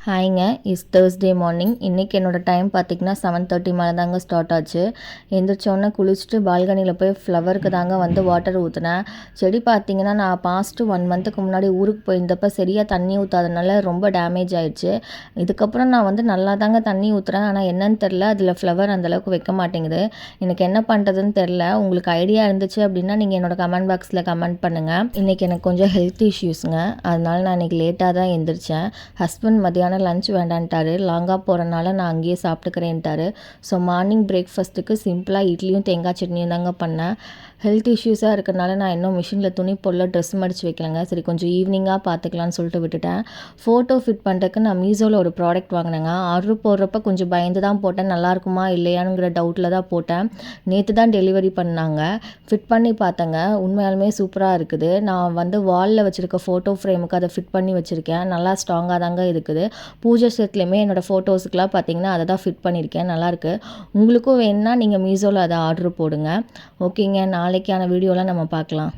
ஹாய்ங்க. Is Thursday morning. இன்றைக்கி என்னோடய time பார்த்திங்கன்னா 7:30 மேலே தாங்க ஸ்டார்ட் ஆச்சு. எழுந்திரிச்சோன்னே குளிச்சுட்டு பால்கனியில் போய் ஃப்ளவருக்கு தாங்க வந்து வாட்டர் ஊற்றினேன். செடி பார்த்திங்கன்னா நான் பாஸ்ட்டு 1 மந்த்துக்கு முன்னாடி ஊருக்கு போயிருந்தப்போ சரியாக தண்ணி ஊற்றாதனால ரொம்ப டேமேஜ் ஆகிடுச்சு. இதுக்கப்புறம் நான் வந்து நல்லா தாங்க தண்ணி ஊற்றுறேன். ஆனால் என்னன்னு தெரில, அதில் ஃப்ளவர் அந்தளவுக்கு வைக்க மாட்டேங்குது. எனக்கு என்ன பண்ணுறதுன்னு தெரில. உங்களுக்கு ஐடியா இருந்துச்சு அப்படின்னா நீங்கள் என்னோடய கமெண்ட் பாக்ஸில் கமெண்ட் பண்ணுங்கள். இன்றைக்கி எனக்கு கொஞ்சம் ஹெல்த் இஷ்யூஸுங்க. அதனால நான் இன்றைக்கி லேட்டாக தான் எழுந்திரிச்சேன். ஹஸ்பண்ட் மதியானம் லஞ்ச் வேண்டான்ட்டாரு. லாங்காக போகிறனால நான் அங்கேயே சாப்பிட்டுக்கிறேன்ட்டாரு. ஸோ மார்னிங் பிரேக்ஃபாஸ்ட்டுக்கு சிம்பிளாக இட்லியும் தேங்காய் சட்னியும் தாங்க பண்ணேன். ஹெல்த் இஷ்யூஸாக இருக்கிறனால நான் இன்னும் மிஷினில் துணி போடல, ட்ரெஸ் மடித்து வைக்கலங்க. சரி கொஞ்சம் ஈவினிங்காக பார்த்துக்கலான்னு சொல்லிட்டு விட்டுட்டேன். ஃபோட்டோ ஃபிட் பண்ணுறதுக்கு நான் மீஷோவில் ஒரு ப்ராடக்ட் வாங்கினேங்க. ஆர்டர் போடுறப்ப கொஞ்சம் பயந்து தான் போட்டேன். நல்லாயிருக்குமா இல்லையானுங்கிற டவுட்டில் தான் போட்டேன். நேற்று தான் டெலிவரி பண்ணாங்க. ஃபிட் பண்ணி பார்த்தேங்க. உண்மையாலுமே சூப்பராக இருக்குது. நான் வந்து வாலில் வச்சுருக்க ஃபோட்டோ ஃப்ரேமுக்கு அதை ஃபிட் பண்ணி வச்சுருக்கேன். நல்லா ஸ்ட்ராங்காக தாங்க இருக்குது. பூஜை செட்லேயுமே என்னோடய ஃபோட்டோஸுக்கெலாம் பார்த்திங்கன்னா அதை தான் ஃபிட் பண்ணியிருக்கேன். நல்லாயிருக்கு. உங்களுக்கும் வேணுன்னா நீங்கள் மீஷோவில் அதை ஆர்டர் போடுங்க. ஓகேங்க. நாளைக்கான வீடியோலாம் நம்ம பார்க்கலாம்.